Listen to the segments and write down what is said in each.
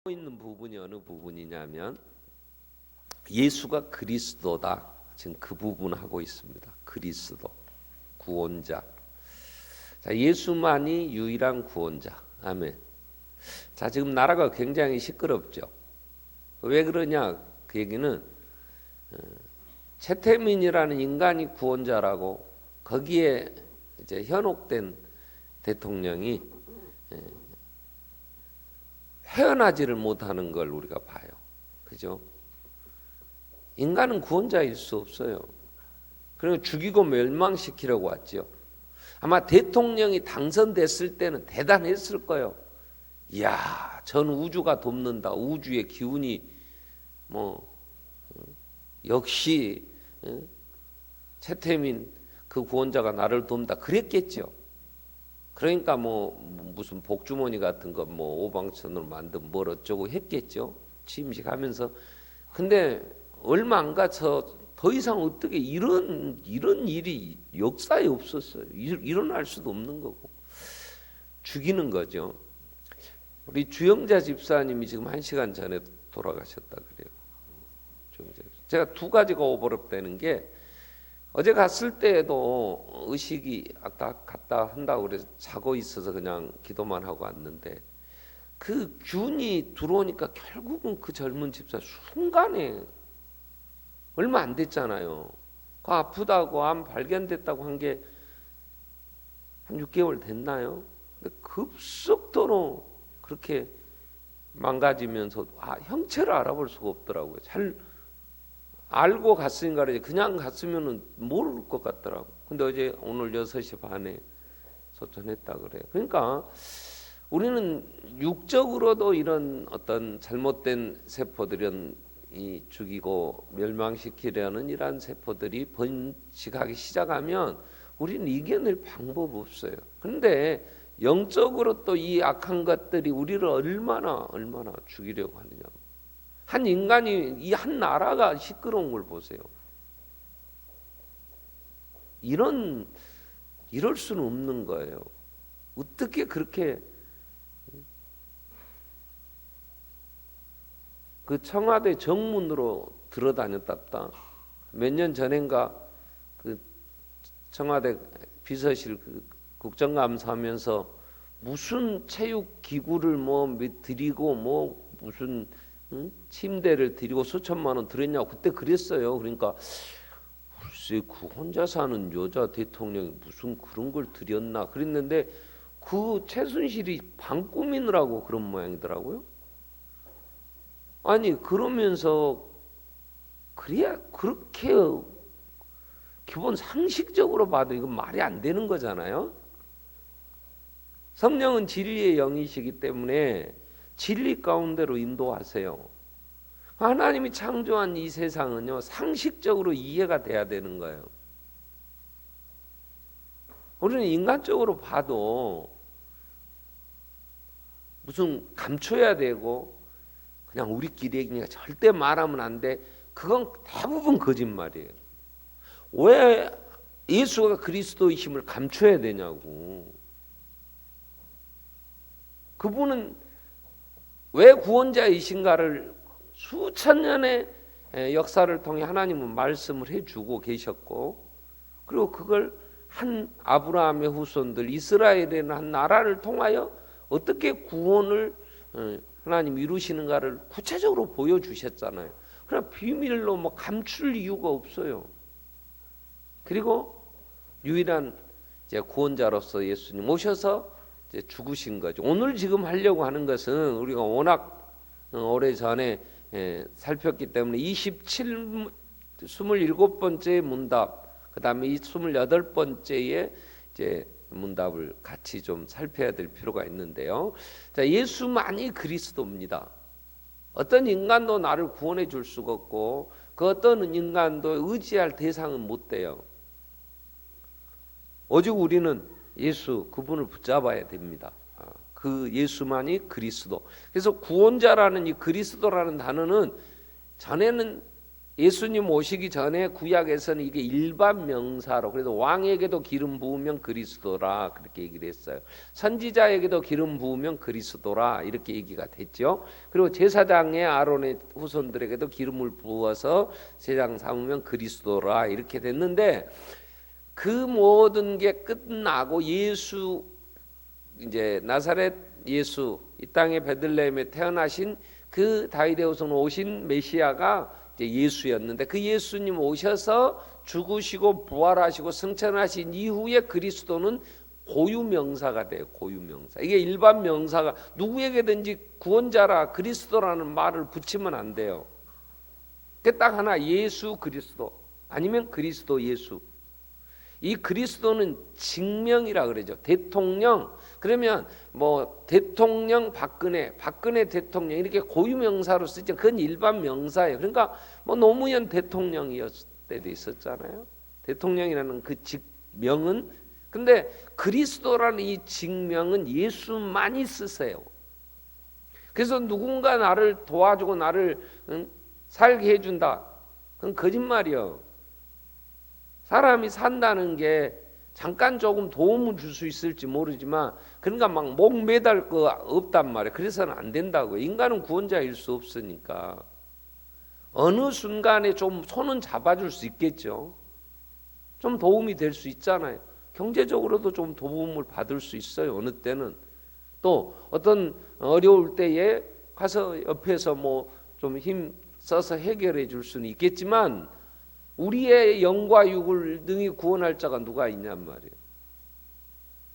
있는 부분이 어느 부분이냐면 예수가 그리스도다. 지금 그 부분 하고 있습니다. 그리스도, 구원자. 자, 예수만이 유일한 구원자. 아멘. 자, 지금 나라가 굉장히 시끄럽죠. 왜 그러냐? 그 얘기는 최태민이라는 인간이 구원자라고 거기에 이제 현혹된 대통령이 헤어나지를 못하는 걸 우리가 봐요. 그죠? 인간은 구원자일 수 없어요. 그리고 죽이고 멸망시키려고 왔죠. 아마 대통령이 당선됐을 때는 대단했을 거예요. 이야, 전 우주가 돕는다. 우주의 기운이 역시 최태민 그 구원자가 나를 돕는다. 그랬겠죠. 그러니까 무슨 복주머니 같은 거 오방천으로 만든 뭘 어쩌고 했겠죠. 취임식하면서. 근데 얼마 안 가서 더 이상 어떻게 이런 일이 역사에 없었어요. 일어날 수도 없는 거고 죽이는 거죠. 우리 주영자 집사님이 지금 1시간 전에 돌아가셨다 그래요. 제가 두 가지가 오버랩되는 게 어제 갔을 때에도 의식이 아까 갔다 한다고 그래서 자고 있어서 그냥 기도만 하고 왔는데 그 균이 들어오니까 결국은 그 젊은 집사 순간에 얼마 안 됐잖아요. 그 아프다고 암 발견됐다고 한 게 한 6개월 됐나요? 근데 급속도로 그렇게 망가지면서 형체를 알아볼 수가 없더라고요. 잘 알고 갔으니까 그냥 갔으면은 모를 것 같더라고. 근데 어제 오늘 6시 반에 소천했다 그래요. 그러니까 우리는 육적으로도 이런 어떤 잘못된 세포들은 이 죽이고 멸망시키려는 이러한 세포들이 번식하기 시작하면 우리는 이겨낼 방법 없어요. 그런데 영적으로 또 이 악한 것들이 우리를 얼마나 죽이려고 하느냐. 한 인간이 이 한 나라가 시끄러운 걸 보세요. 이럴 수는 없는 거예요. 어떻게 그렇게 그 청와대 정문으로 들어다녔답다. 몇 년 전인가 그 청와대 비서실 그 국정감사하면서 무슨 체육기구를 드리고 무슨 침대를 드리고 수천만 원 드렸냐고 그때 그랬어요. 그러니까 글쎄 그 혼자 사는 여자 대통령이 무슨 그런 걸 드렸나 그랬는데 그 최순실이 방 꾸미느라고 그런 모양이더라고요. 아니 그러면서 그래야 그렇게 기본 상식적으로 봐도 이건 말이 안 되는 거잖아요. 성령은 진리의 영이시기 때문에 진리 가운데로 인도하세요. 하나님이 창조한 이 세상은요 상식적으로 이해가 돼야 되는 거예요. 우리는 인간적으로 봐도 무슨 감춰야 되고 그냥 우리끼리 얘기니까 절대 말하면 안 돼. 그건 대부분 거짓말이에요. 왜 예수가 그리스도이심을 감춰야 되냐고. 그분은 왜 구원자이신가를 수천 년의 역사를 통해 하나님은 말씀을 해주고 계셨고 그리고 그걸 한 아브라함의 후손들 이스라엘이라는 한 나라를 통하여 어떻게 구원을 하나님 이루시는가를 구체적으로 보여주셨잖아요. 그러나 비밀로 감출 이유가 없어요. 그리고 유일한 이제 구원자로서 예수님 오셔서 이제 죽으신 거죠. 오늘 지금 하려고 하는 것은 우리가 워낙 오래 전에 살폈기 때문에 27번째 문답, 그 다음에 이 28번째의 이제 문답을 같이 좀 살펴야 될 필요가 있는데요. 자, 예수만이 그리스도입니다. 어떤 인간도 나를 구원해 줄 수가 없고 그 어떤 인간도 의지할 대상은 못 돼요. 오직 우리는 예수 그분을 붙잡아야 됩니다. 그 예수만이 그리스도. 그래서 구원자라는 이 그리스도라는 단어는 전에는 예수님 오시기 전에 구약에서는 이게 일반 명사로, 그래서 왕에게도 기름 부으면 그리스도라 그렇게 얘기를 했어요. 선지자에게도 기름 부으면 그리스도라 이렇게 얘기가 됐죠. 그리고 제사장의 아론의 후손들에게도 기름을 부어서 제사장 삼으면 그리스도라 이렇게 됐는데, 그 모든 게 끝나고 예수, 이제 나사렛 예수, 이 땅의 베들레헴에 태어나신 그 다윗의 후손 오신 메시아가 이제 예수였는데, 그 예수님 오셔서 죽으시고 부활하시고 승천하신 이후에 그리스도는 고유명사가 돼요. 고유명사. 이게 일반 명사가 누구에게든지 구원자라 그리스도라는 말을 붙이면 안 돼요. 그 딱 하나, 예수 그리스도 아니면 그리스도 예수. 이 그리스도는 직명이라 그러죠. 대통령, 그러면 뭐 대통령 박근혜 대통령 이렇게 고유명사로 쓰죠. 그건 일반 명사예요. 그러니까 뭐 노무현 대통령이었을 때도 있었잖아요. 대통령이라는 그 직명은. 근데 그리스도라는 이 직명은 예수만이 쓰세요. 그래서 누군가 나를 도와주고 나를 살게 해준다, 그건 거짓말이요. 사람이 산다는 게 잠깐 조금 도움을 줄 수 있을지 모르지만, 그러니까 막 목 매달 거 없단 말이에요. 그래서는 안 된다고. 인간은 구원자일 수 없으니까 어느 순간에 좀 손은 잡아줄 수 있겠죠. 좀 도움이 될 수 있잖아요. 경제적으로도 좀 도움을 받을 수 있어요. 어느 때는 또 어떤 어려울 때에 가서 옆에서 뭐 좀 힘 써서 해결해 줄 수는 있겠지만, 우리의 영과 육을 능히 구원할 자가 누가 있냔 말이에요.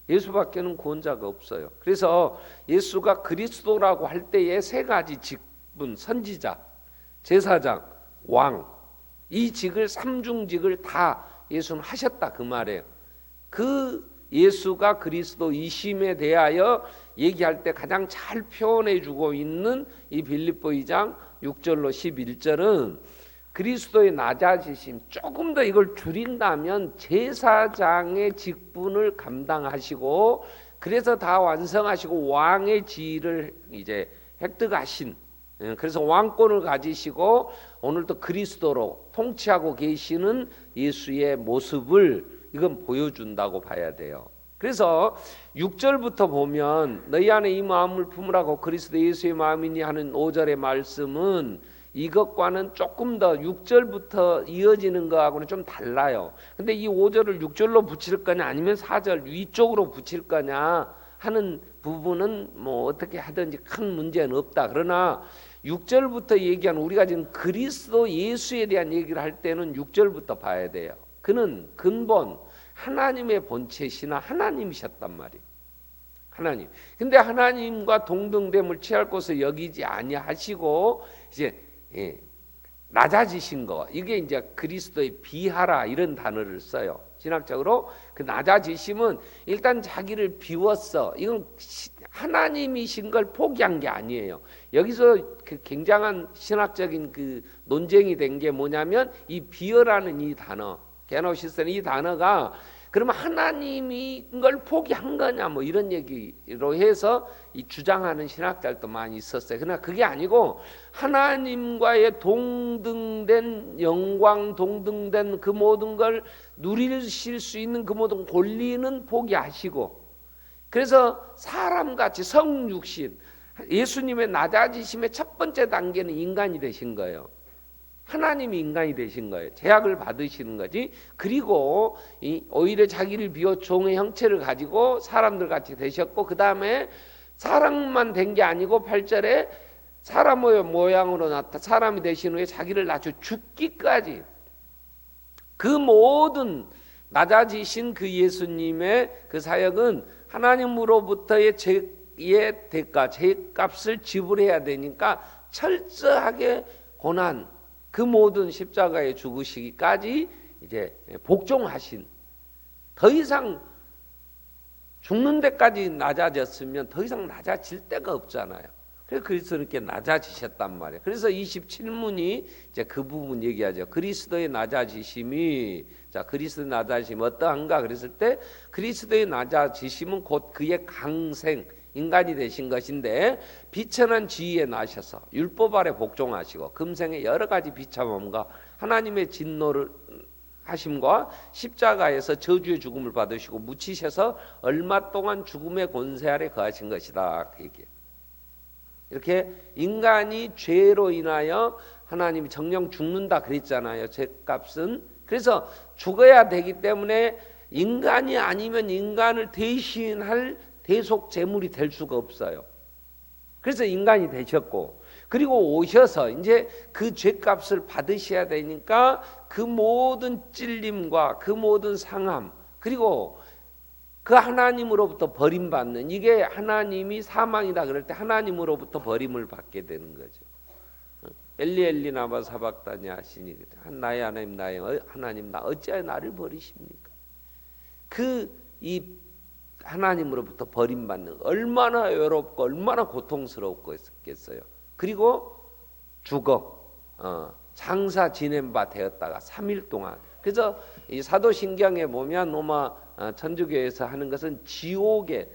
예수밖에는 구원자가 없어요. 그래서 예수가 그리스도라고 할 때에 세 가지 직분, 선지자, 제사장, 왕, 이 직을, 삼중직을 다 예수는 하셨다 그 말이에요. 그 예수가 그리스도이심에 대하여 얘기할 때 가장 잘 표현해 주고 있는 이 빌립보 2장 6절로 11절은 그리스도의 낮아지심, 조금 더 이걸 줄인다면 제사장의 직분을 감당하시고, 그래서 다 완성하시고 왕의 지위를 이제 획득하신, 그래서 왕권을 가지시고 오늘도 그리스도로 통치하고 계시는 예수의 모습을 이건 보여준다고 봐야 돼요. 그래서 6절부터 보면 너희 안에 이 마음을 품으라고 그리스도 예수의 마음이니 하는 5절의 말씀은 이것과는 조금 더 6절부터 이어지는 거하고는 좀 달라요. 근데 이 5절을 6절로 붙일 거냐 아니면 4절 위쪽으로 붙일 거냐 하는 부분은 뭐 어떻게 하든지 큰 문제는 없다. 그러나 6절부터 얘기한 우리가 지금 그리스도 예수에 대한 얘기를 할 때는 6절부터 봐야 돼요. 그는 근본 하나님의 본체시나 하나님이셨단 말이에요. 하나님. 근데 하나님과 동등됨을 취할 것을 여기지 아니하시고 이제 낮아지신 거, 이게 이제 그리스도의 비하라 이런 단어를 써요. 신학적으로 그 낮아지심은 일단 자기를 비웠어. 이건 하나님이신 걸 포기한 게 아니에요. 여기서 그 굉장한 신학적인 그 논쟁이 된 게 뭐냐면 이 비어라는 이 단어, 게노시스는 이 단어가 그러면 하나님이 걸 포기한 거냐 뭐 이런 얘기로 해서 이 주장하는 신학자들도 많이 있었어요. 그러나 그게 아니고 하나님과의 동등된 영광, 동등된 그 모든 걸 누리실 수 있는 그 모든 권리는 포기하시고, 그래서 사람같이 성육신, 예수님의 낮아지심의 첫 번째 단계는 인간이 되신 거예요. 하나님이 인간이 되신 거예요. 제약을 받으시는 거지. 그리고 오히려 자기를 비워 종의 형체를 가지고 사람들 같이 되셨고, 그 다음에 사람만 된 게 아니고 8절에 사람의 모양으로 사람이 되신 후에 자기를 낮춰 죽기까지, 그 모든 낮아지신 그 예수님의 그 사역은 하나님으로부터의 죄의 대가, 죄값을 지불해야 되니까 철저하게 고난, 그 모든 십자가에 죽으시기까지 이제 복종하신, 더 이상 죽는 데까지 낮아졌으면 더 이상 낮아질 데가 없잖아요. 그래서 그리스도께 낮아지셨단 말이에요. 그래서 27문이 이제 그 부분 얘기하죠. 그리스도의 낮아지심이, 자, 그리스도의 낮아지심이 어떠한가 그랬을 때, 그리스도의 낮아지심은 곧 그의 강생, 인간이 되신 것인데, 비천한 지위에 나셔서 율법 아래 복종하시고 금생의 여러 가지 비참함과 하나님의 진노를 하심과 십자가에서 저주의 죽음을 받으시고 묻히셔서 얼마 동안 죽음의 권세 아래 거하신 것이다. 그 얘기예요. 이렇게 인간이 죄로 인하여 하나님이 정령 죽는다 그랬잖아요. 죄값은. 그래서 죽어야 되기 때문에 인간이 아니면 인간을 대신할 대속 제물이 될 수가 없어요. 그래서 인간이 되셨고, 그리고 오셔서 이제 그 죄값을 받으셔야 되니까 그 모든 찔림과 그 모든 상함, 그리고 그 하나님으로부터 버림받는, 이게 하나님이 사망이다 그럴 때 하나님으로부터 버림을 받게 되는 거죠. 엘리 엘리 라마 사박다니 하시니 나의 하나님 나의 하나님 나 어찌하여 나를 버리십니까? 이 하나님으로부터 버림받는 얼마나 외롭고 얼마나 고통스럽겠어요. 그리고 죽어 장사 지낸 바 되었다가 3일 동안. 그래서 이 사도신경에 보면 로마 천주교에서 하는 것은 지옥에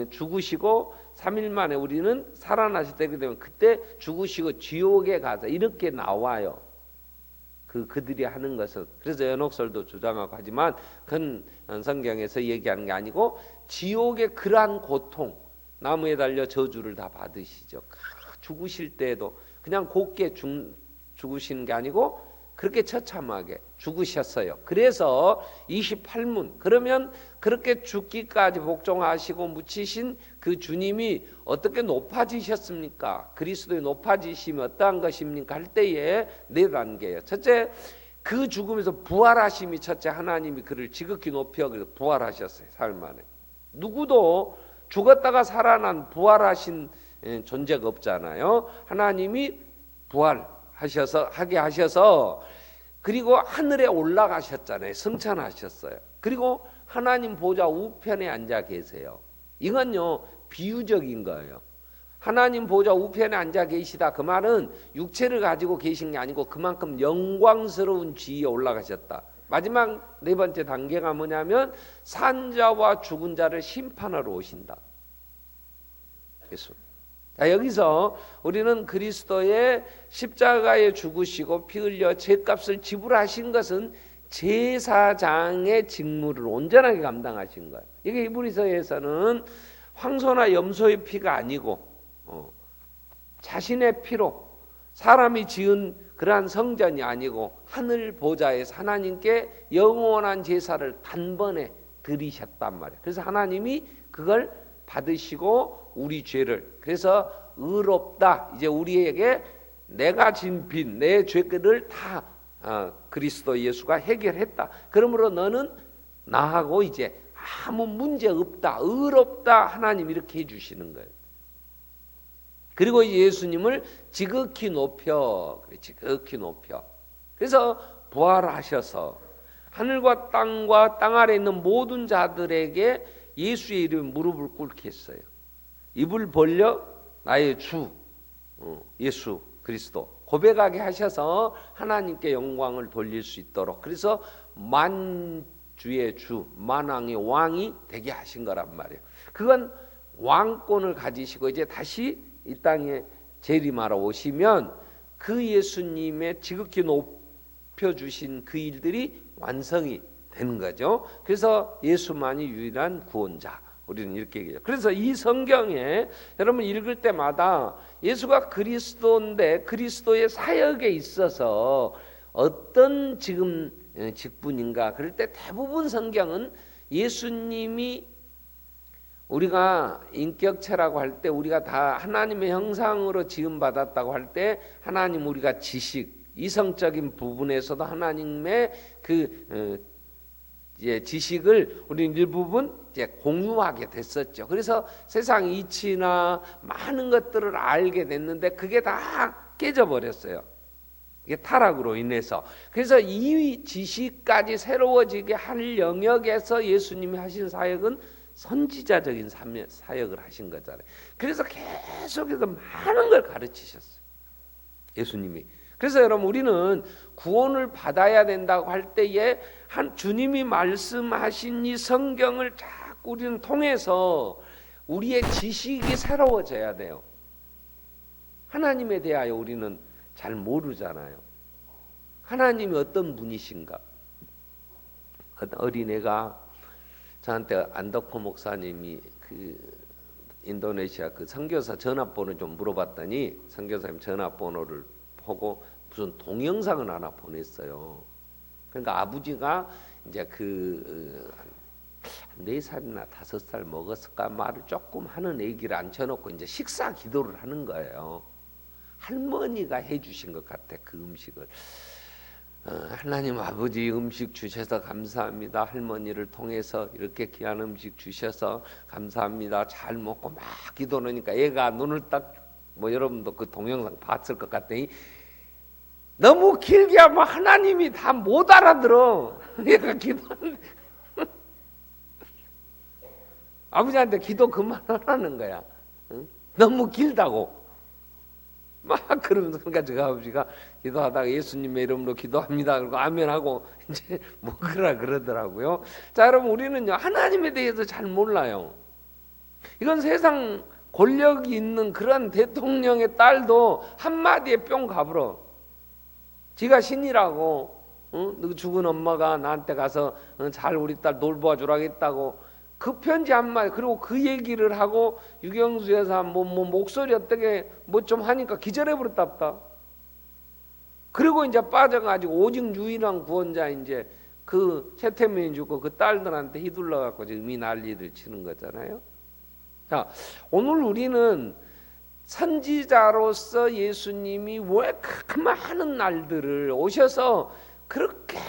죽으시고 3일 만에 우리는 살아나실 때게 되면 그때 죽으시고 지옥에 가서 이렇게 나와요. 그들이 하는 것은. 그래서 연옥설도 주장하고 하지만 그건 성경에서 얘기하는 게 아니고 지옥의 그러한 고통, 나무에 달려 저주를 다 받으시죠. 죽으실 때에도 그냥 곱게 죽으시는 게 아니고 그렇게 처참하게 죽으셨어요. 그래서 28문, 그러면 그렇게 죽기까지 복종하시고 묻히신 그 주님이 어떻게 높아지셨습니까? 그리스도의 높아지심이 어떠한 것입니까? 할 때에 네 단계예요. 첫째, 그 죽음에서 부활하심이 첫째, 하나님이 그를 지극히 높여 그래서 부활하셨어요. 사흘 만에. 누구도 죽었다가 살아난 부활하신 존재가 없잖아요. 하나님이 하게 하셔서 그리고 하늘에 올라가셨잖아요. 승천하셨어요. 그리고 하나님 보좌 우편에 앉아 계세요. 이건요 비유적인 거예요. 하나님 보좌 우편에 앉아 계시다, 그 말은 육체를 가지고 계신 게 아니고 그만큼 영광스러운 지위에 올라가셨다. 마지막 네 번째 단계가 뭐냐면 산자와 죽은 자를 심판하러 오신다. 예수. 자, 여기서 우리는 그리스도의 십자가에 죽으시고 피 흘려 죄값을 지불하신 것은 제사장의 직무를 온전하게 감당하신 거예요. 이게 히브리서에서는 황소나 염소의 피가 아니고 자신의 피로 사람이 지은 그러한 성전이 아니고 하늘 보좌에서 하나님께 영원한 제사를 단번에 드리셨단 말이에요. 그래서 하나님이 그걸 받으시고 우리 죄를, 그래서 의롭다, 이제 우리에게 내가 진 빚, 내 죄를 다 그리스도 예수가 해결했다. 그러므로 너는 나하고 이제 아무 문제 없다, 의롭다, 하나님 이렇게 해주시는 거예요. 그리고 예수님을 지극히 높여, 지극히 높여. 그래서 부활하셔서 하늘과 땅과 땅 아래 있는 모든 자들에게 예수의 이름에 무릎을 꿇게 했어요. 입을 벌려 나의 주 예수 그리스도 고백하게 하셔서 하나님께 영광을 돌릴 수 있도록, 그래서 만주의 주, 만왕의 왕이 되게 하신 거란 말이에요. 그건 왕권을 가지시고 이제 다시 이 땅에 재림하러 오시면 그 예수님의 지극히 높여주신 그 일들이 완성이 되는 거죠. 그래서 예수만이 유일한 구원자, 우리는 이렇게 얘기해요. 그래서 이 성경에 여러분 읽을 때마다 예수가 그리스도인데 그리스도의 사역에 있어서 어떤 지금 직분인가 그럴 때 대부분 성경은 예수님이, 우리가 인격체라고 할 때 우리가 다 하나님의 형상으로 지음받았다고 할 때 하나님 우리가 지식, 이성적인 부분에서도 하나님의 지식을 우리는 일부분 이제 공유하게 됐었죠. 그래서 세상 이치나 많은 것들을 알게 됐는데 그게 다 깨져버렸어요. 이게 타락으로 인해서. 그래서 이 지식까지 새로워지게 할 영역에서 예수님이 하신 사역은 선지자적인 사역을 하신 거잖아요. 그래서 계속해서 많은 걸 가르치셨어요, 예수님이. 그래서 여러분 우리는 구원을 받아야 된다고 할 때에 주님이 말씀하신 이 성경을 자꾸 우리는 통해서 우리의 지식이 새로워져야 돼요. 하나님에 대하여 우리는 잘 모르잖아요. 하나님이 어떤 분이신가? 어린애가 저한테 안더코 목사님이 그 인도네시아 그 선교사 전화번호 좀 물어봤더니 선교사님 전화번호를 보고 무슨 동영상을 하나 보냈어요. 그러니까 아버지가 이제 그 4살이나 5살 먹었을까 말을 조금 하는 애기를 앉혀놓고 이제 식사 기도를 하는 거예요. 할머니가 해주신 것 같아 그 음식을. 하나님 아버지 음식 주셔서 감사합니다. 할머니를 통해서 이렇게 귀한 음식 주셔서 감사합니다. 잘 먹고 막 기도하니까 얘가 눈을 딱 뭐 여러분도 그 동영상 봤을 것 같더니 너무 길게 하면 하나님이 다 못 알아들어. 얘가 기도하는데 아버지한테 기도 그만하라는 거야. 응? 너무 길다고. 막 그러면서 그러니까 제가 아버지가 기도하다가 예수님의 이름으로 기도합니다. 그리고 아멘하고 이제 먹으라 그러더라고요. 자, 여러분 우리는요 하나님에 대해서 잘 몰라요. 이건 세상 권력이 있는 그런 대통령의 딸도 한마디에 뿅 가버려. 지가 신이라고, 너 죽은 엄마가 나한테 가서 잘 우리 딸 놀보아 주라고 했다고 그 편지 한마디 그리고 그 얘기를 하고 유경수 여사 뭐 목소리 어떻게 뭐 좀 하니까 기절해 버렸답다. 그리고 이제 빠져가지고 오직 유일한 구원자 이제 그 최태민이 죽고 그 딸들한테 휘둘러 갖고 지금 이 난리를 치는 거잖아요. 자, 오늘 우리는 선지자로서 예수님이 왜 그 많은 날들을 오셔서 그렇게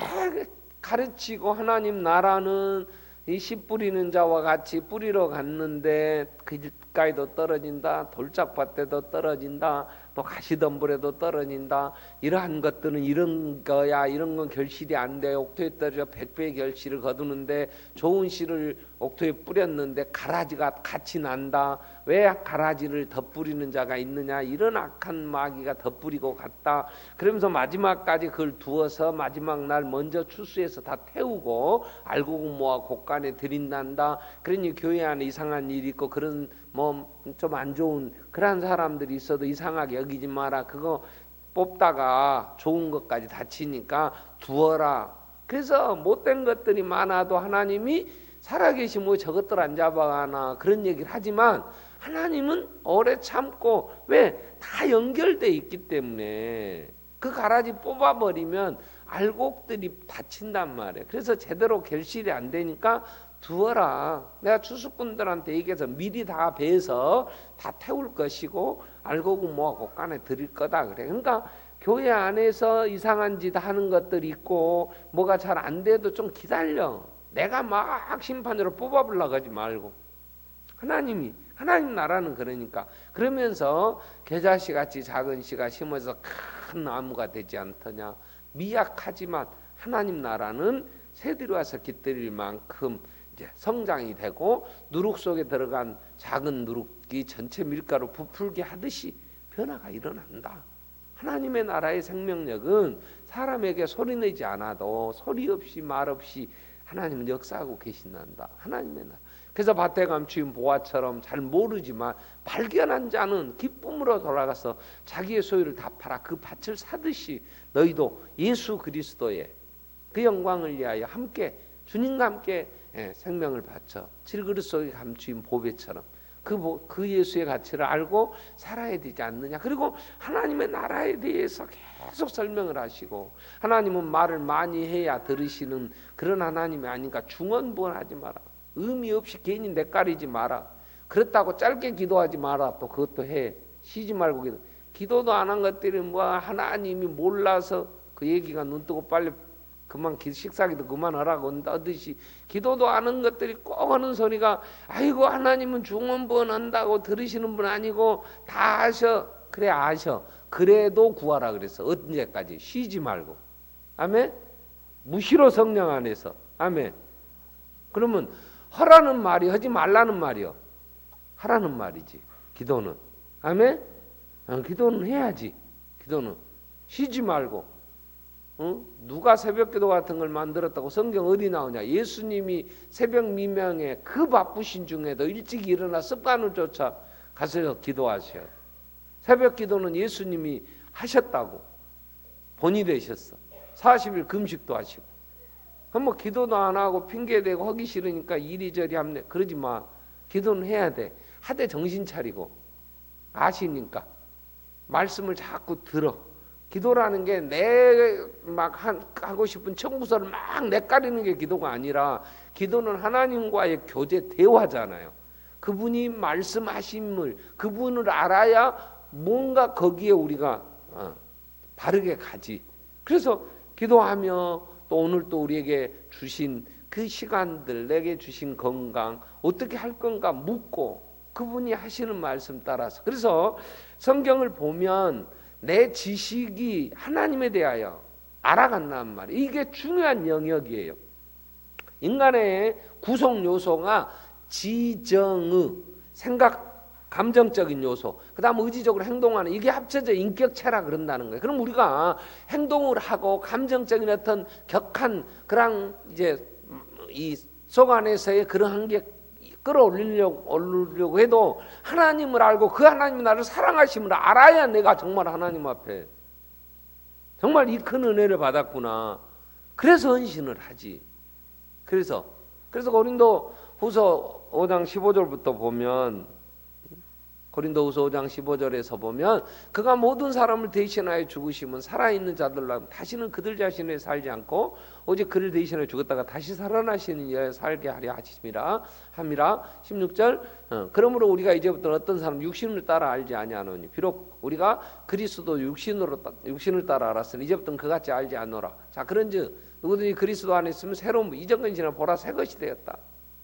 가르치고 하나님 나라는 이 씨 뿌리는 자와 같이 뿌리러 갔는데 길가에도 떨어진다, 돌짝밭에도 떨어진다, 또 가시덤불에도 떨어진다. 이러한 것들은 이런 거야. 이런 건 결실이 안 돼. 옥토에 떨어져 100배의 결실을 거두는데 좋은 씨를 옥토에 뿌렸는데 가라지가 같이 난다. 왜 가라지를 덧뿌리는 자가 있느냐. 이런 악한 마귀가 덧뿌리고 갔다. 그러면서 마지막까지 그걸 두어서 마지막 날 먼저 추수해서 다 태우고 알고 모아 곳간에 들인단다. 그러니 교회 안에 이상한 일이 있고 그런 뭐 좀 안 좋은 그런 사람들이 있어도 이상하게 여기지 마라. 그거 뽑다가 좋은 것까지 다치니까 두어라. 그래서 못된 것들이 많아도 하나님이 살아계시면 저것들 안 잡아가나 그런 얘기를 하지만 하나님은 오래 참고 왜? 다 연결돼 있기 때문에 그 가라지 뽑아버리면 알곡들이 다친단 말이에요. 그래서 제대로 결실이 안 되니까 두어라. 내가 추수꾼들한테 얘기해서 미리 다 베서 다 태울 것이고 알곡은 모아 곳간에 드릴 거다 그래. 그러니까 교회 안에서 이상한 짓 하는 것들이 있고 뭐가 잘 안 돼도 좀 기다려. 내가 막 심판으로 뽑아보려고 하지 말고 하나님 나라는 그러니까 그러면서 겨자씨 같이 작은 씨가 심어서 큰 나무가 되지 않더냐. 미약하지만 하나님 나라는 새들이 와서 깃들일 만큼 이제 성장이 되고 누룩 속에 들어간 작은 누룩이 전체 밀가루 부풀게 하듯이 변화가 일어난다. 하나님의 나라의 생명력은 사람에게 소리내지 않아도 소리 없이 말 없이 하나님은 역사하고 계신단다. 하나님의 나라. 그래서 밭에 감추인 보화처럼 잘 모르지만 발견한 자는 기쁨으로 돌아가서 자기의 소유를 다 팔아 그 밭을 사듯이 너희도 예수 그리스도의 그 영광을 위하여 함께 주님과 함께 생명을 바쳐 질그릇 속에 감추인 보배처럼 그 예수의 가치를 알고 살아야 되지 않느냐. 그리고 하나님의 나라에 대해서 계속 설명을 하시고 하나님은 말을 많이 해야 들으시는 그런 하나님이 아닌가. 중언부언하지 마라. 의미 없이 괜히 내까리지 마라. 그렇다고 짧게 기도하지 마라. 또 그것도 해. 쉬지 말고 기도도 안 한 것들이 뭐 하나님이 몰라서 그 얘기가 눈 뜨고 빨리 그만 식사기도 그만하라고 하듯이 기도도 안 한 것들이 꼭 하는 소리가 아이고 하나님은 중언부언한다고 들으시는 분 아니고 다 아셔. 그래 아셔. 그래도 구하라 그랬어. 언제까지? 쉬지 말고. 아멘. 무시로 성령 안에서. 아멘. 그러면 하라는 말이 하지 말라는 말이요. 하라는 말이지. 기도는. 아멘. 기도는 해야지. 기도는 쉬지 말고. 누가 새벽기도 같은 걸 만들었다고 성경 어디 나오냐. 예수님이 새벽 미명에 그 바쁘신 중에도 일찍 일어나 습관을 쫓아 가서 기도하셔요. 새벽기도는 예수님이 하셨다고 본이 되셨어. 40일 금식도 하시고. 그럼 뭐 기도도 안 하고 핑계대고 하기 싫으니까 이리저리 하면 그러지 마. 기도는 해야 돼. 하되 정신 차리고 아시니까 말씀을 자꾸 들어. 기도라는 게 내 막 하고 싶은 청구서를 막 내까리는 게 기도가 아니라 기도는 하나님과의 교제 대화잖아요. 그분이 말씀하심을 그분을 알아야 뭔가 거기에 우리가 바르게 가지. 그래서 기도하며 또 오늘 또 우리에게 주신 그 시간들, 내게 주신 건강 어떻게 할 건가 묻고 그분이 하시는 말씀 따라서. 그래서 성경을 보면 내 지식이 하나님에 대하여 알아간단 말이에요. 이게 중요한 영역이에요. 인간의 구성 요소가 지정의, 생각, 감정적인 요소, 그 다음 의지적으로 행동하는, 이게 합쳐져 인격체라 그런다는 거예요. 그럼 우리가 행동을 하고 감정적인 어떤 격한 그런 이제 이 속 안에서의 그런 한계 끌어올리려고 해도 하나님을 알고 그 하나님이 나를 사랑하심을 알아야 내가 정말 하나님 앞에 정말 이 큰 은혜를 받았구나. 그래서 헌신을 하지. 그래서 고린도 후서 5장 15절부터 보면, 고린도후서 5장 15절에서 보면 그가 모든 사람을 대신하여 죽으시면 살아있는 자들로 다시는 그들 자신을 살지 않고 오직 그를 대신하여 죽었다가 다시 살아나시는 이에 살게 하려 하심이라 함이라. 16절 그러므로 우리가 이제부터 어떤 사람 육신을 따라 알지 아니하노니 비록 우리가 그리스도 육신을 따라 알았으니 이제부터는 그같이 알지 않노라. 자, 그런즉 누구든지 그리스도 안에 있으면 새로운 이전 것이나 보라 새 것이 되었다.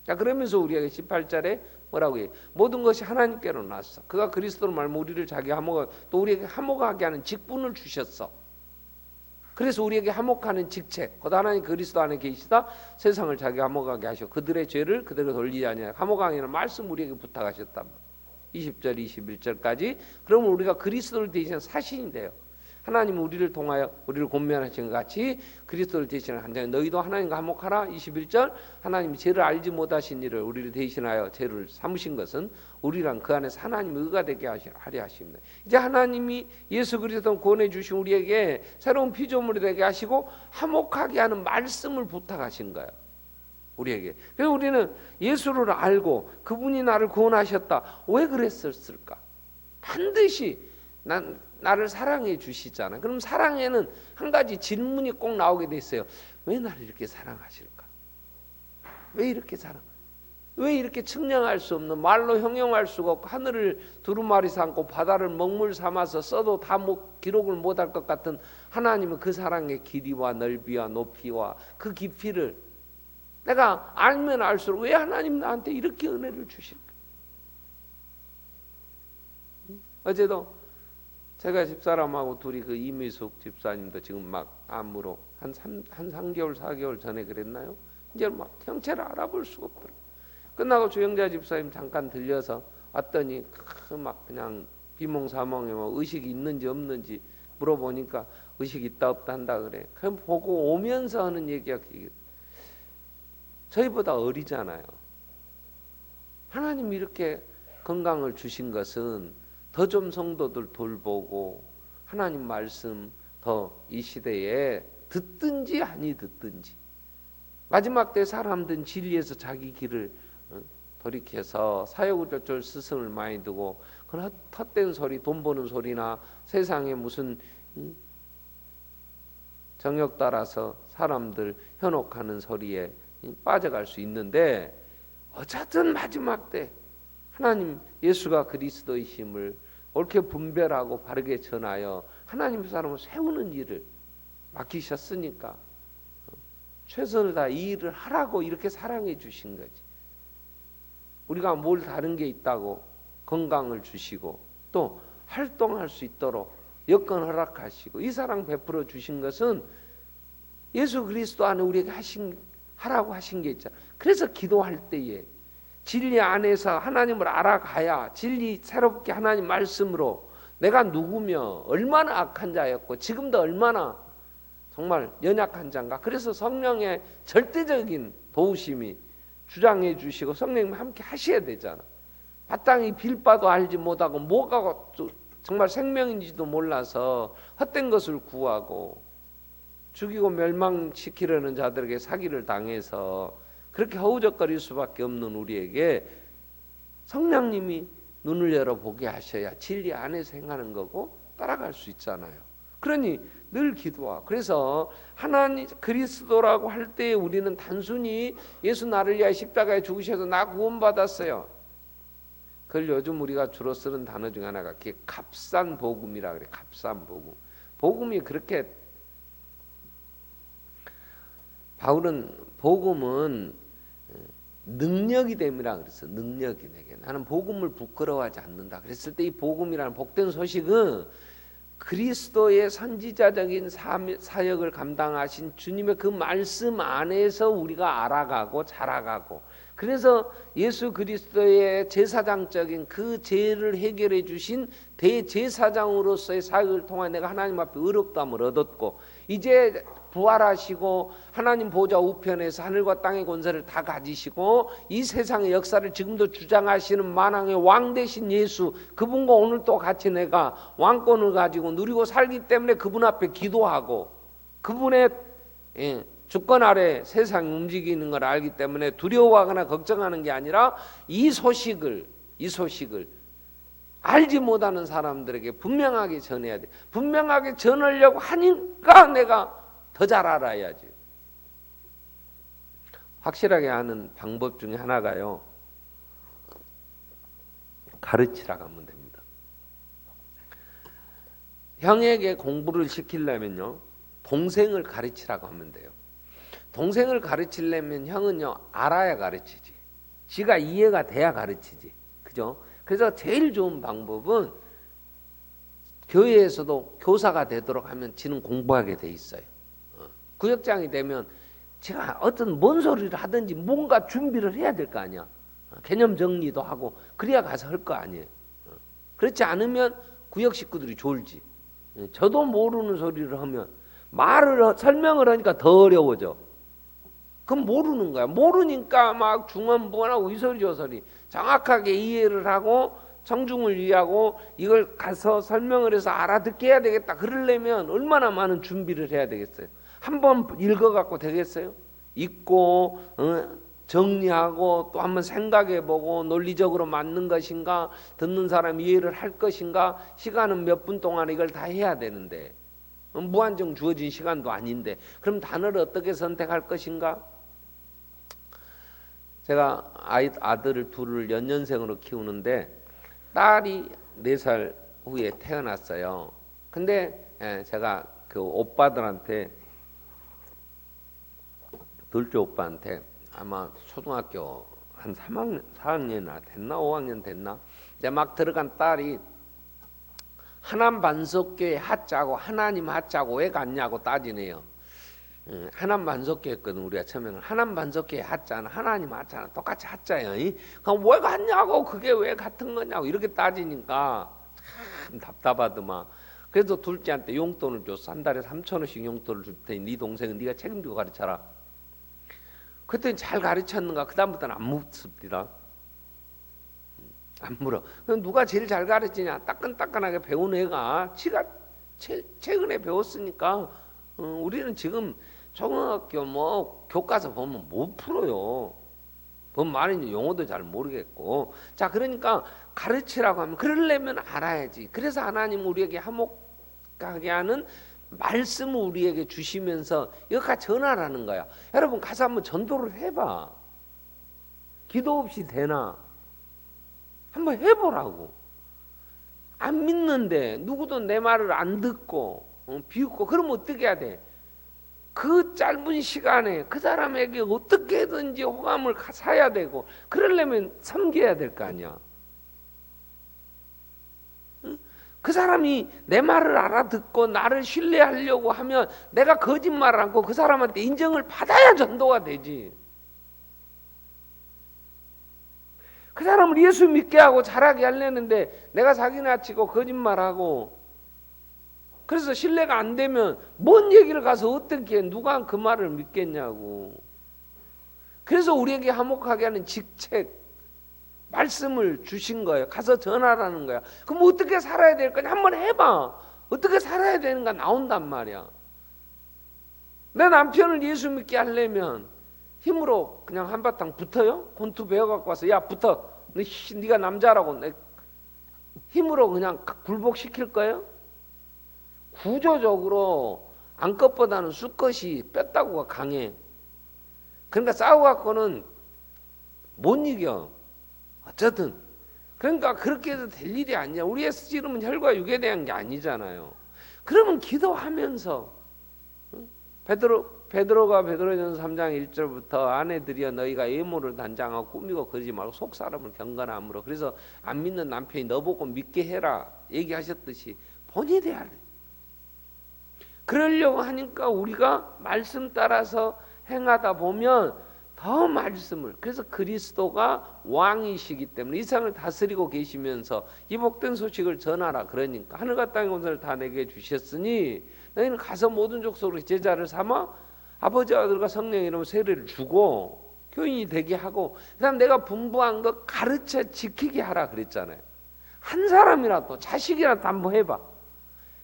자, 그러면서 우리에게 18절에 뭐라고 해요? 모든 것이 하나님께로 났어. 그가 그리스도로 말하면 우리를 자기 또 우리에게 화목하게 하는 직분을 주셨어. 그래서 우리에게 화목하는 직책, 곧 하나님 그리스도 안에 계시다 세상을 자기 화목하게 하시고 그들의 죄를 그대로 돌리지 아니하여 화목하게 하는 말씀 우리에게 부탁하셨단 말이에요. 20절 21절까지. 그러면 우리가 그리스도를 대신한 사신이 돼요. 하나님은 우리를 통하여 우리를 권면하신 것 같이 그리스도를 대신하여 한 자는 너희도 하나님과 화목하라. 21절 하나님이 죄를 알지 못하신 이를 우리를 대신하여 죄를 삼으신 것은 우리랑 그 안에서 하나님의 의가 되게 하려 하십니다. 이제 하나님이 예수 그리스도 구원해 주신 우리에게 새로운 피조물이 되게 하시고 화목하게 하는 말씀을 부탁하신 거예요. 우리에게. 그래서 우리는 예수를 알고 그분이 나를 구원하셨다. 왜 그랬을까? 반드시 나를 사랑해 주시잖아요. 그럼 사랑에는 한 가지 질문이 꼭 나오게 돼 있어요. 왜 나를 이렇게 사랑하실까? 왜 이렇게 왜 이렇게 측량할 수 없는, 말로 형용할 수가 없고 하늘을 두루마리 삼고 바다를 먹물 삼아서 써도 다 기록을 못할 것 같은 하나님은 그 사랑의 길이와 넓이와 높이와 그 깊이를 내가 알면 알수록 왜 하나님 나한테 이렇게 은혜를 주실까? 어제도 제가 집사람하고 둘이 그 이미숙 집사님도 지금 막 암으로 한 3개월 4개월 전에 그랬나요? 이제 막 형체를 알아볼 수가 없더라고요. 끝나고 주영자 집사님 잠깐 들려서 왔더니 막 그냥 비몽사몽에 뭐 의식이 있는지 없는지 물어보니까 의식이 있다 없다 한다 그래. 그럼 보고 오면서 하는 얘기가 저희보다 어리잖아요. 하나님 이렇게 건강을 주신 것은 더 좀 성도들 돌보고 하나님 말씀 더 이 시대에 듣든지 아니 듣든지 마지막 때 사람들은 진리에서 자기 길을 돌이켜서 사역우절절 스승을 많이 두고 그런 헛된 소리, 돈 버는 소리나 세상에 무슨 정욕 따라서 사람들 현혹하는 소리에 빠져갈 수 있는데, 어쨌든 마지막 때 하나님 예수가 그리스도이심을 옳게 분별하고 바르게 전하여 하나님 사람을 세우는 일을 맡기셨으니까 최선을 다해 이 일을 하라고 이렇게 사랑해 주신 거지. 우리가 뭘 다른 게 있다고 건강을 주시고 또 활동할 수 있도록 여건 허락하시고 이 사랑 베풀어 주신 것은 예수 그리스도 안에 우리에게 하라고 하신 게 있잖아. 그래서 기도할 때에 진리 안에서 하나님을 알아가야 진리 새롭게 하나님 말씀으로 내가 누구며 얼마나 악한 자였고 지금도 얼마나 정말 연약한 자인가. 그래서 성령의 절대적인 도우심이 주장해 주시고 성령님 함께 하셔야 되잖아. 마땅히 빌바도 알지 못하고 뭐가 정말 생명인지도 몰라서 헛된 것을 구하고 죽이고 멸망시키려는 자들에게 사기를 당해서 그렇게 허우적거릴 수밖에 없는 우리에게 성령님이 눈을 열어보게 하셔야 진리 안에서 행하는 거고 따라갈 수 있잖아요. 그러니 늘 기도하. 그래서 하나님 그리스도라고 할 때 우리는 단순히 예수 나를 위하여 십자가에 죽으셔서 나 구원받았어요. 그걸 요즘 우리가 주로 쓰는 단어 중에 하나가 그게 값싼 복음이라 그래. 값싼 복음. 복음이 그렇게 바울은 복음은 능력이 됨이라 그랬어. 능력이 내게. 나는 복음을 부끄러워하지 않는다. 그랬을 때 이 복음이라는 복된 소식은 그리스도의 선지자적인 사역을 감당하신 주님의 그 말씀 안에서 우리가 알아가고 자라가고, 그래서 예수 그리스도의 제사장적인 그 죄를 해결해 주신 대제사장으로서의 사역을 통해 내가 하나님 앞에 의롭다함을 얻었고, 이제 부활하시고 하나님 보좌 우편에서 하늘과 땅의 권세를 다 가지시고 이 세상의 역사를 지금도 주장하시는 만왕의 왕 되신 예수, 그분과 오늘 또 같이 내가 왕권을 가지고 누리고 살기 때문에 그분 앞에 기도하고 그분의 주권 아래 세상이 움직이는 걸 알기 때문에 두려워하거나 걱정하는 게 아니라 이 소식을 알지 못하는 사람들에게 분명하게 전해야 돼. 분명하게 전하려고 하니까 내가 더 잘 알아야지. 확실하게 아는 방법 중에 하나가요, 가르치라고 하면 됩니다. 형에게 공부를 시키려면요, 동생을 가르치라고 하면 돼요. 동생을 가르치려면 형은요, 알아야 가르치지. 지가 이해가 돼야 가르치지. 그죠? 그래서 제일 좋은 방법은 교회에서도 교사가 되도록 하면 지는 공부하게 돼 있어요. 구역장이 되면 제가 어떤 뭔 소리를 하든지 뭔가 준비를 해야 될 거 아니야. 개념 정리도 하고 그래야 가서 할 거 아니에요. 그렇지 않으면 구역 식구들이 졸지. 저도 모르는 소리를 하면 설명을 하니까 더 어려워져. 그럼 모르는 거야. 모르니까 막 중언부언하고 이 소리 저 소리 정확하게 이해를 하고 청중을 위하고 이걸 가서 설명을 해서 알아듣게 해야 되겠다. 그러려면 얼마나 많은 준비를 해야 되겠어요. 한번 읽어갖고 되겠어요? 읽고 정리하고 또 한번 생각해보고 논리적으로 맞는 것인가, 듣는 사람 이해를 할 것인가, 시간은 몇 분 동안 이걸 다 해야 되는데 무한정 주어진 시간도 아닌데 그럼 단어를 어떻게 선택할 것인가? 제가 아들을 둘을 연년생으로 키우는데 딸이 4살 후에 태어났어요. 근데 제가 그 오빠들한테, 둘째 오빠한테 아마 초등학교 한 4학년이나 됐나 5학년 됐나 이제 막 들어간 딸이 하남 반석교회 하자고 하나님 하자고 왜 갔냐고 따지네요. 하남 반석교회였거든. 우리가 처음에는 하남 반석교회 하자는 하나님 하자는 똑같이 하자예요. 그럼 왜 갔냐고, 그게 왜 같은 거냐고 이렇게 따지니까 참 답답하더만. 그래서 둘째한테 용돈을 줬어. 한 달에 3,000원씩 용돈을 줄 테니 네 동생은 네가 책임지고 가르쳐라. 그랬더니 잘 가르쳤는가? 그 다음부터는 안 묻습니다. 안 물어. 그럼 누가 제일 잘 가르치냐? 따끈따끈하게 배운 애가 지가 최근에 배웠으니까. 우리는 지금 초등학교 뭐 교과서 보면 못 풀어요. 뭔 말인지 용어도 잘 모르겠고. 자, 그러니까 가르치라고 하면 그러려면 알아야지. 그래서 하나님 우리에게 화목하게 하는 말씀을 우리에게 주시면서 여기까지 전하라는 거야. 여러분 가서 한번 전도를 해봐. 기도 없이 되나? 한번 해보라고. 안 믿는데 누구도 내 말을 안 듣고 비웃고 그러면 어떻게 해야 돼? 그 짧은 시간에 그 사람에게 어떻게든지 호감을 사야 되고 그러려면 섬겨야 될 거 아니야. 그 사람이 내 말을 알아듣고 나를 신뢰하려고 하면 내가 거짓말을 않고 그 사람한테 인정을 받아야 전도가 되지. 그 사람을 예수 믿게 하고 잘하게 하려는데 내가 사기나 치고 거짓말하고 그래서 신뢰가 안 되면 뭔 얘기를 가서 어떻게 누가 그 말을 믿겠냐고. 그래서 우리에게 화목하게 하는 직책 말씀을 주신 거예요. 가서 전하라는 거야. 그럼 어떻게 살아야 될 거냐? 한번 해봐. 어떻게 살아야 되는가 나온단 말이야. 내 남편을 예수 믿게 하려면 힘으로 그냥 한바탕 붙어요? 권투 배워갖고 와서 야 붙어, 네가 남자라고 힘으로 그냥 굴복시킬 거예요? 구조적으로 암컷보다는 수컷이 뼈다구가 강해. 그러니까 싸워갖고는 못 이겨. 어쨌든 그러니까 그렇게 해도 될 일이 아니야. 우리 에서 찌르면 혈과 육에 대한 게 아니잖아요. 그러면 기도하면서 베드로가 베드로전서 3장 1절부터 아내들이여 너희가 애모를 단장하고 꾸미고 그러지 말고 속 사람을 경건함으로, 그래서 안 믿는 남편이 너보고 믿게 해라 얘기하셨듯이 본인이 돼야 돼. 그러려고 하니까 우리가 말씀 따라서 행하다 보면 더 말씀을, 그래서 그리스도가 왕이시기 때문에 이 세상을 다스리고 계시면서 이 복된 소식을 전하라. 그러니까 하늘과 땅의 권세를 다 내게 주셨으니 너희는 가서 모든 족속으로 제자를 삼아 아버지와 아들과 성령의 이름으로 세례를 주고 교인이 되게 하고, 그다음 내가 분부한 것 가르쳐 지키게 하라 그랬잖아요. 한 사람이라도 자식이라도 한번 해봐.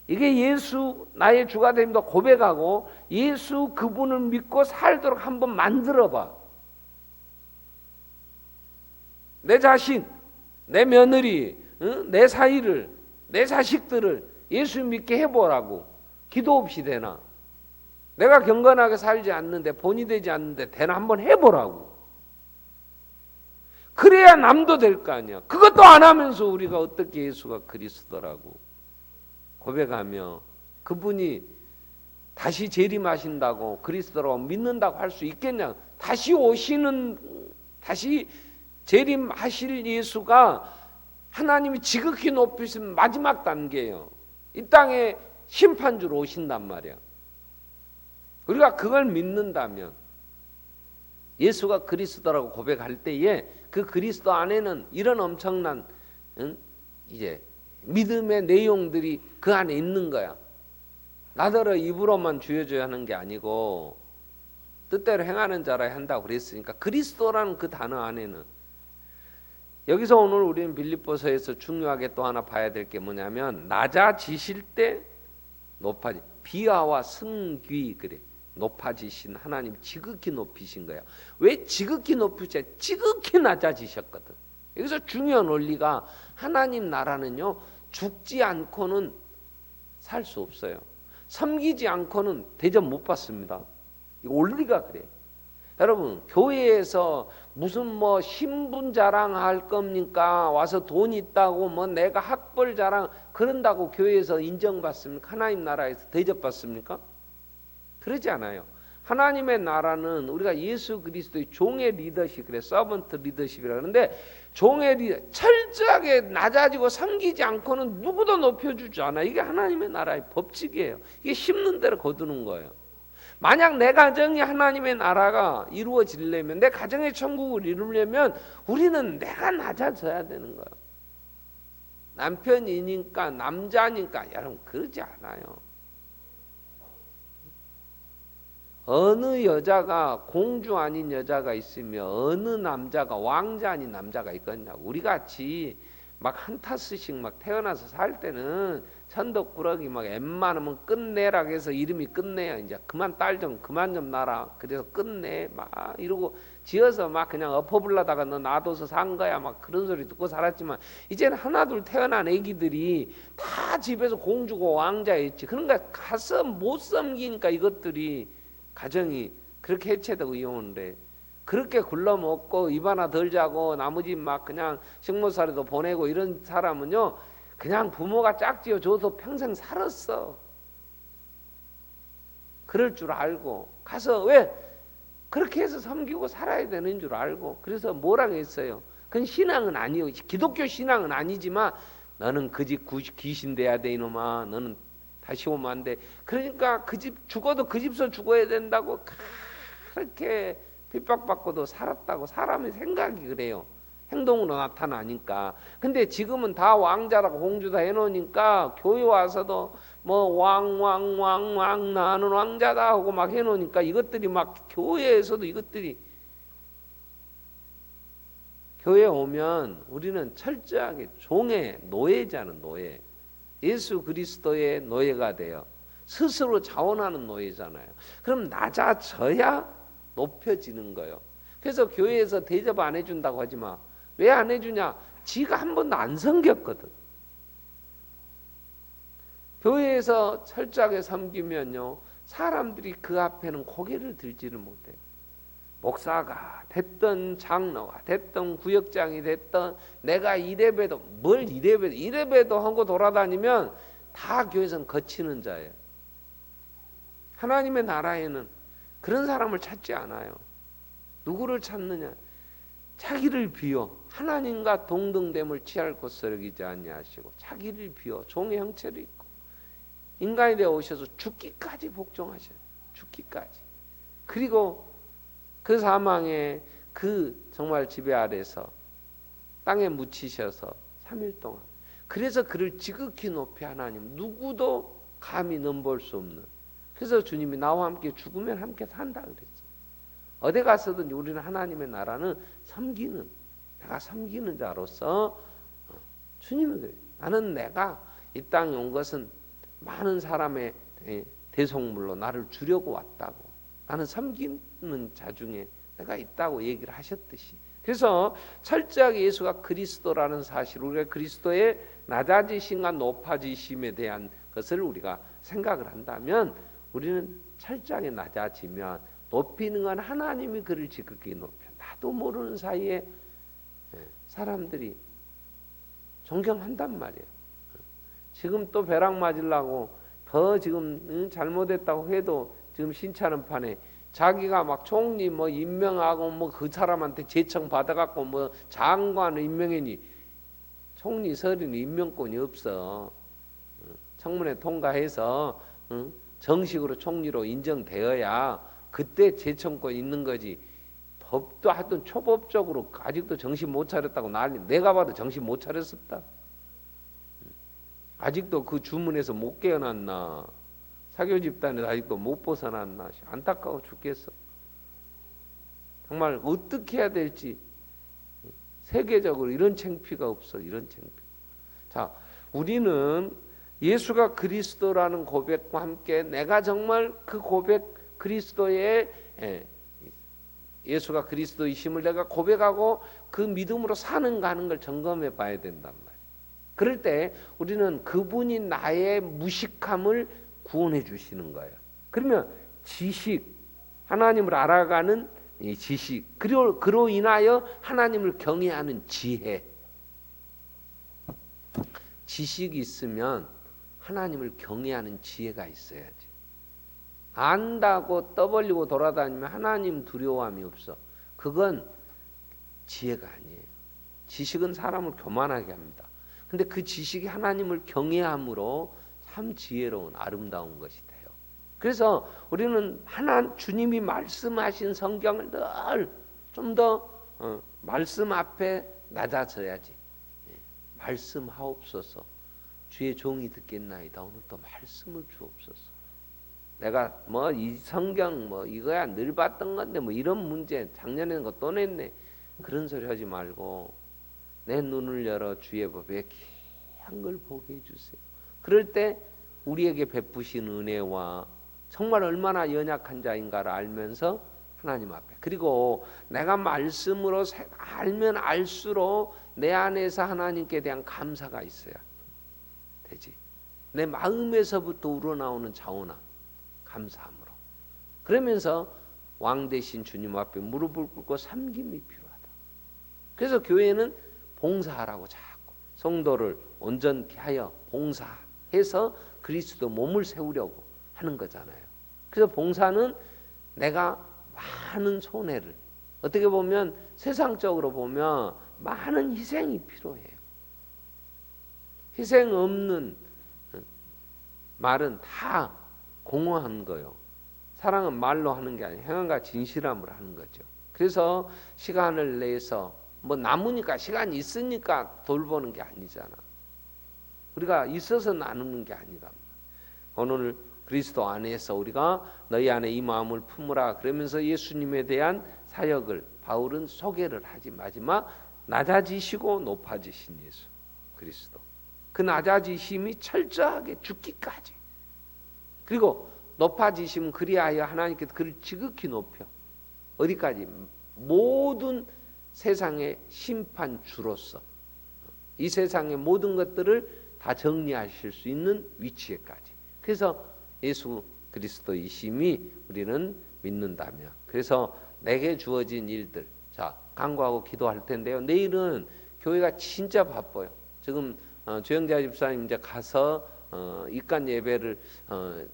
이게 예수 나의 주가 됩니다 고백하고 예수 그분을 믿고 살도록 한번 만들어봐. 내 자식, 내 며느리, 내 사위를, 내 자식들을 예수 믿게 해보라고. 기도 없이 되나? 내가 경건하게 살지 않는데, 본이 되지 않는데 되나? 한번 해보라고. 그래야 남도 될 거 아니야. 그것도 안 하면서 우리가 어떻게 예수가 그리스도라고 고백하며 그분이 다시 재림하신다고 그리스도라고 믿는다고 할 수 있겠냐? 다시 재림하실 예수가 하나님이 지극히 높이신 마지막 단계예요. 이 땅에 심판주로 오신단 말이야. 우리가 그걸 믿는다면, 예수가 그리스도라고 고백할 때에 그 그리스도 안에는 이런 엄청난 이제 믿음의 내용들이 그 안에 있는 거야. 나더러 입으로만 주여줘야 하는 게 아니고 뜻대로 행하는 자라 한다고 그랬으니까 그리스도라는 그 단어 안에는, 여기서 오늘 우리는 빌립보서에서 중요하게 또 하나 봐야 될 게 뭐냐면, 낮아지실 때 높아지, 비하와 승귀, 그래, 높아지신 하나님 지극히 높이신 거야. 왜 지극히 높으셔? 지극히 낮아지셨거든. 여기서 중요한 원리가, 하나님 나라는요 죽지 않고는 살 수 없어요. 섬기지 않고는 대접 못 받습니다. 이 원리가 그래. 여러분, 교회에서 무슨 뭐 신분 자랑할 겁니까? 와서 돈 있다고 뭐 내가 학벌 자랑 그런다고 교회에서 인정받습니까? 하나님 나라에서 대접받습니까? 그러지 않아요. 하나님의 나라는 우리가 예수 그리스도의 종의 리더십, 그래, 서번트 리더십이라 그러는데, 종의 리더, 철저하게 낮아지고 섬기지 않고는 누구도 높여주지 않아. 이게 하나님의 나라의 법칙이에요. 이게 심는 대로 거두는 거예요. 만약 내 가정이 하나님의 나라가 이루어지려면, 내 가정의 천국을 이루려면 우리는 내가 낮아져야 되는 거예요. 남편이니까, 남자니까. 여러분, 그러지 않아요. 어느 여자가 공주 아닌 여자가 있으며 어느 남자가 왕자 아닌 남자가 있겠냐고. 우리같이 막 한타스씩 막 태어나서 살 때는 천덕꾸러기 막 웬만하면 끝내라고 해서 이름이 끝내야, 이제 그만 딸 좀 그만 좀 낳아라, 그래서 끝내 막 이러고 지어서 막 그냥 엎어불라다가 너 놔둬서 산 거야 막 그런 소리 듣고 살았지만, 이제는 하나둘 태어난 애기들이 다 집에서 공주고 왕자였지. 그러니까 가서 못 섬기니까 이것들이 가정이 그렇게 해체되고 이혼을, 그렇게 굴러먹고 입 하나 덜 자고 나머지 막 그냥 식모살이도 보내고 이런 사람은요 그냥 부모가 짝지어 줘도 평생 살았어. 그럴 줄 알고 가서, 왜 그렇게 해서 섬기고 살아야 되는 줄 알고, 그래서 뭐라고 했어요? 그건 신앙은 아니요, 기독교 신앙은 아니지만 너는 그 집 귀신 돼야 돼 이놈아, 너는 다시 오면 안 돼. 그러니까 그 집 죽어도 그 집서 죽어야 된다고 그렇게 핍박받고도 살았다고 사람의 생각이 그래요. 행동으로 나타나니까. 근데 지금은 다 왕자라고 공주다 해놓으니까 교회 와서도 뭐 왕 나는 왕자다 하고 막 해놓으니까 이것들이 막 교회에서도 이것들이, 교회 오면 우리는 철저하게 종의 노예자는 노예, 예수 그리스도의 노예가 돼요. 스스로 자원하는 노예잖아요. 그럼 낮아져야 높여지는 거예요. 그래서 교회에서 대접 안 해준다고 하지 마. 왜 안 해주냐? 지가 한 번도 안 섬겼거든. 교회에서 철저하게 섬기면요, 사람들이 그 앞에는 고개를 들지를 못해요. 목사가 됐든 장로가 됐든 구역장이 됐든 내가 이래봬도 뭘 이래봬도 하고 돌아다니면 다 교회에서는 거치는 자예요. 하나님의 나라에는 그런 사람을 찾지 않아요. 누구를 찾느냐? 자기를 비워 하나님과 동등됨을 취할 것을 여기지 아니하시고 자기를 비워 종의 형체를 입고 인간이 되어 오셔서 죽기까지 복종하셔요. 죽기까지. 그리고 그 사망의 그 정말 지배 아래서 땅에 묻히셔서 3일 동안, 그래서 그를 지극히 높이 하나님 누구도 감히 넘볼 수 없는, 그래서 주님이 나와 함께 죽으면 함께 산다 그랬어요. 어디 가서든지 우리는 하나님의 나라는 섬기는, 내가 섬기는 자로서 주님이 그래요. 나는 내가 이 땅에 온 것은 많은 사람의 대속물로 나를 주려고 왔다고, 나는 섬기는 자 중에 내가 있다고 얘기를 하셨듯이, 그래서 철저하게 예수가 그리스도라는 사실, 우리가 그리스도의 낮아지심과 높아지심에 대한 것을 우리가 생각을 한다면 우리는 철저하게 낮아지면 높이는 건 하나님이 그를 지극히 높여 나도 모르는 사이에 사람들이 존경한단 말이에요. 지금 또 벼락 맞으려고 더 지금 잘못했다고 해도 지금 신차는 판에 자기가 막 총리 뭐 임명하고 뭐 그 사람한테 제청 받아갖고 뭐 장관 임명했니, 총리 서린 임명권이 없어. 청문회 통과해서 정식으로 총리로 인정되어야 그때 제청권 있는 거지. 법도 하여튼 초법적으로 아직도 정신 못 차렸다고 난리. 내가 봐도 정신 못 차렸었다. 아직도 그 주문에서 못 깨어났나, 사교 집단에서 아직도 못 벗어났나, 안타까워 죽겠어. 정말 어떻게 해야 될지 세계적으로 이런 창피가 없어. 이런 창피. 자, 우리는 예수가 그리스도라는 고백과 함께 내가 정말 그 고백, 그리스도의 예수가 그리스도이심을 내가 고백하고 그 믿음으로 사는가 하는 걸 점검해 봐야 된단 말이에요. 그럴 때 우리는 그분이 나의 무식함을 구원해 주시는 거예요. 그러면 지식, 하나님을 알아가는 이 지식, 그로 인하여 하나님을 경외하는 지혜. 지식이 있으면 하나님을 경외하는 지혜가 있어야지. 안다고 떠벌리고 돌아다니면 하나님 두려움이 없어. 그건 지혜가 아니에요. 지식은 사람을 교만하게 합니다. 근데 그 지식이 하나님을 경외함으로 참 지혜로운 아름다운 것이 돼요. 그래서 우리는 주님이 말씀하신 성경을 늘 좀 더 말씀 앞에 낮아져야지. 말씀하옵소서. 주의 종이 듣겠나이다. 오늘 또 말씀을 주옵소서. 내가 뭐 이 성경 뭐 이거야 늘 봤던 건데 뭐 이런 문제 작년에는 거 또 냈네. 그런 소리 하지 말고 내 눈을 열어 주의 법에 귀한 걸 보게 해주세요. 그럴 때 우리에게 베푸신 은혜와 정말 얼마나 연약한 자인가를 알면서 하나님 앞에, 그리고 내가 말씀으로 알면 알수록 내 안에서 하나님께 대한 감사가 있어야 되지. 내 마음에서부터 우러나오는 자원함, 감사함으로. 그러면서 왕 대신 주님 앞에 무릎을 꿇고 섬김이 필요하다. 그래서 교회는 봉사하라고 자꾸 성도를 온전케 하여 봉사해서 그리스도 몸을 세우려고 하는 거잖아요. 그래서 봉사는 내가 많은 손해를, 어떻게 보면 세상적으로 보면 많은 희생이 필요해요. 희생 없는 말은 다 공허한 거요. 사랑은 말로 하는 게 아니라 행함과 진실함으로 하는 거죠. 그래서 시간을 내서 뭐 남으니까 시간이 있으니까 돌보는 게 아니잖아. 우리가 있어서 나누는 게 아니다. 오늘 그리스도 안에서 우리가 너희 안에 이 마음을 품으라 그러면서 예수님에 대한 사역을 바울은 소개를 하지. 마지막 낮아지시고 높아지신 예수 그리스도, 그 낮아지심이 철저하게 죽기까지 그리고 높아지시면 그리하여 하나님께서 그를 지극히 높여 어디까지? 모든 세상의 심판주로서 이 세상의 모든 것들을 다 정리하실 수 있는 위치에까지. 그래서 예수 그리스도이심이 우리는 믿는다며. 그래서 내게 주어진 일들, 자 간구하고 기도할 텐데요. 내일은 교회가 진짜 바빠요. 지금 조영자 집사님 이제 가서 입간 예배를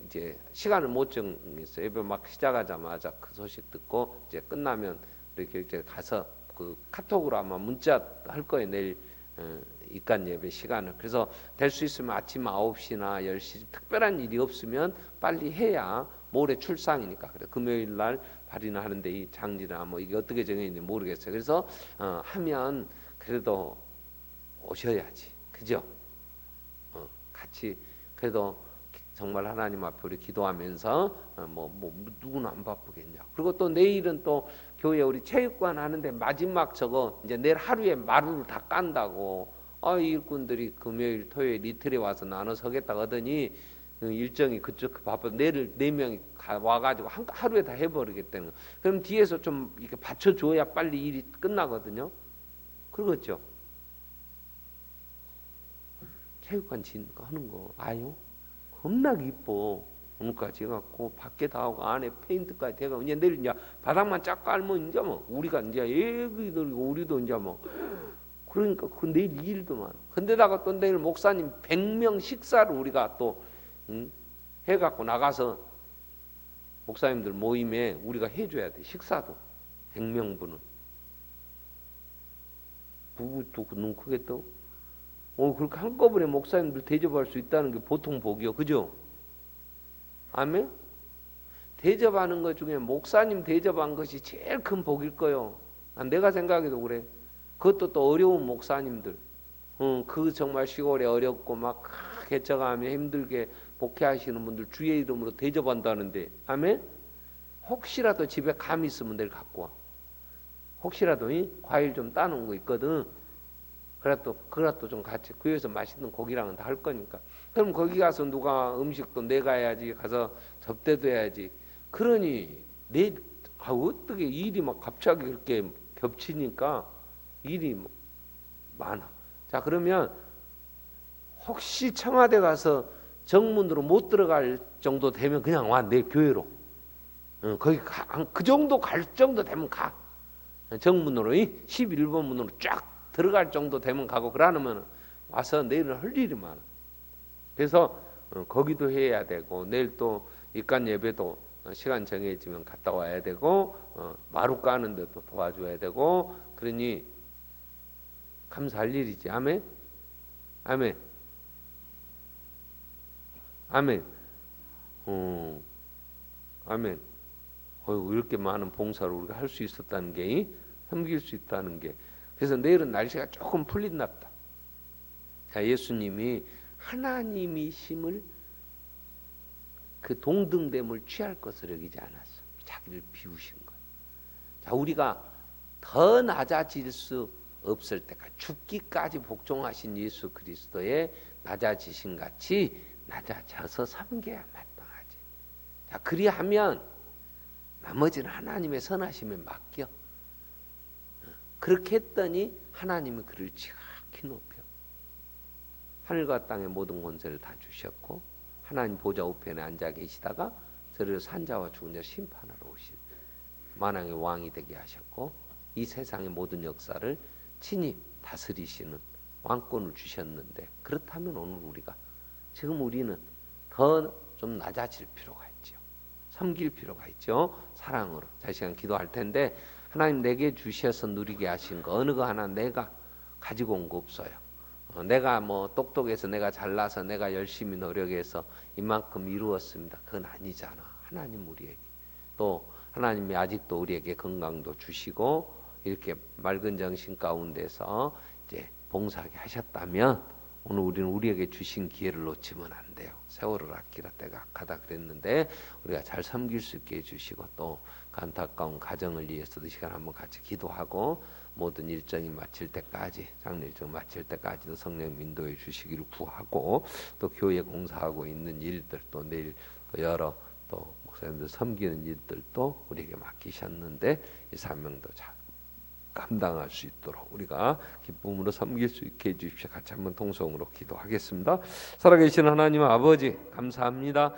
이제 시간을 못 정했어요. 예배 막 시작하자마자 그 소식 듣고 이제 끝나면 이렇게 이제 가서 그 카톡으로 아마 문자 할 거예요. 내일 입간 예배 시간을. 그래서 될 수 있으면 아침 9시나 10시 특별한 일이 없으면 빨리 해야 모레 출상이니까. 그래 금요일 날 발의는 하는데 이 장지나 뭐 이게 어떻게 정해있는지 모르겠어요. 그래서 하면 그래도 오셔야지. 그죠? 같이 그래도 정말 하나님 앞에 우리 기도하면서 뭐 누구는 안 바쁘겠냐. 그리고 또 내일은 또 교회 우리 체육관 하는데 마지막 저거 이제 내일 하루에 마루를 다 깐다고. 일꾼들이 금요일 토요일 이틀에 와서 나눠 서겠다 하더니 일정이 그쪽 바빠. 내일 4명이 와가지고 하루에 다 해버리겠다는 거. 그럼 뒤에서 좀 이렇게 받쳐줘야 빨리 일이 끝나거든요. 그렇죠? 체육관 짓는 거 하는 거 아유 겁나 기뻐. 오늘까지 해갖고 밖에 다 하고 안에 페인트까지 해가고 이제 내일 이제 바닥만 쫙 깔면 이제 뭐 우리가 이제 애기들 우리도 이제 뭐 그러니까 그 내일 일도 많아. 근데다가 또 내일 목사님 100명 식사를 우리가 또 해갖고 나가서 목사님들 모임에 우리가 해줘야 돼. 식사도 100명분은 누구도 눈 크게 떠. 그렇게 한꺼번에 목사님들 대접할 수 있다는 게 보통 복이요. 그죠? 아멘? 대접하는 것 중에 목사님 대접한 것이 제일 큰 복일 거요. 내가 생각해도 그래. 그것도 또 어려운 목사님들. 그 정말 시골에 어렵고 막 개척하며 힘들게 목회하시는 분들 주의 이름으로 대접한다는데. 아멘? 혹시라도 집에 감 있으면 내일 갖고 와. 혹시라도 과일 좀 따놓은 거 있거든. 그래도 좀 같이 구해서 맛있는 고기랑은 다 할 거니까. 그럼 거기 가서 누가 음식도 내가 해야지. 가서 접대도 해야지. 그러니 어떻게 일이 막 갑자기 그렇게 겹치니까 일이 많아. 자 그러면 혹시 청와대 가서 정문으로 못 들어갈 정도 되면 그냥 와. 내 교회로. 거기 그 정도 갈 정도 되면 가. 정문으로 11번 문으로 쫙 들어갈 정도 되면 가고. 그러면 와서 내일은 할 일이 많아. 그래서 거기도 해야 되고 내일 또 입간 예배도 시간 정해지면 갔다 와야 되고 마루 까는 데도 도와줘야 되고. 그러니 감사할 일이지. 아멘? 아멘? 아멘? 아멘? 이렇게 많은 봉사를 우리가 할 수 있었다는 게, 섬길 수 있다는 게. 그래서 내일은 날씨가 조금 풀린답다. 자, 예수님이 하나님이심을 그 동등됨을 취할 것을 여기지 않았어. 자기를 비우신 거야. 자, 우리가 더 낮아질 수 없을 때까지 죽기까지 복종하신 예수 그리스도의 낮아지신 같이 낮아져서 섬겨야 마땅하지. 자, 그리하면 나머지는 하나님의 선하심에 맡겨. 그렇게 했더니 하나님이 그를 지극히 높여 하늘과 땅의 모든 권세를 다 주셨고 하나님 보좌 우편에 앉아 계시다가 저를 산자와 죽은 자 심판하러 오실 만왕의 왕이 되게 하셨고 이 세상의 모든 역사를 친히 다스리시는 왕권을 주셨는데, 그렇다면 오늘 지금 우리는 더 좀 낮아질 필요가 있죠. 섬길 필요가 있죠. 사랑으로. 자, 시간 기도할 텐데 하나님 내게 주셔서 누리게 하신 거 어느 거 하나 내가 가지고 온 거 없어요. 내가 뭐 똑똑해서 내가 잘나서 내가 열심히 노력해서 이만큼 이루었습니다. 그건 아니잖아. 하나님 우리에게 또 하나님이 아직도 우리에게 건강도 주시고 이렇게 맑은 정신 가운데서 이제 봉사하게 하셨다면 오늘 우리는 우리에게 주신 기회를 놓치면 안 돼요. 세월을 아끼라 때가 악하다 그랬는데 우리가 잘 섬길 수 있게 해주시고 또 그 안타까운 가정을 위해서도 시간 한번 같이 기도하고 모든 일정이 마칠 때까지 장례 일정 마칠 때까지도 성령 인도해 주시기를 구하고 또 교회 공사하고 있는 일들 또 내일 여러 또 목사님들 섬기는 일들도 우리에게 맡기셨는데 이 사명도 잘 감당할 수 있도록 우리가 기쁨으로 섬길 수 있게 해주십시오. 같이 한번 통성으로 기도하겠습니다. 살아계신 하나님 아버지 감사합니다.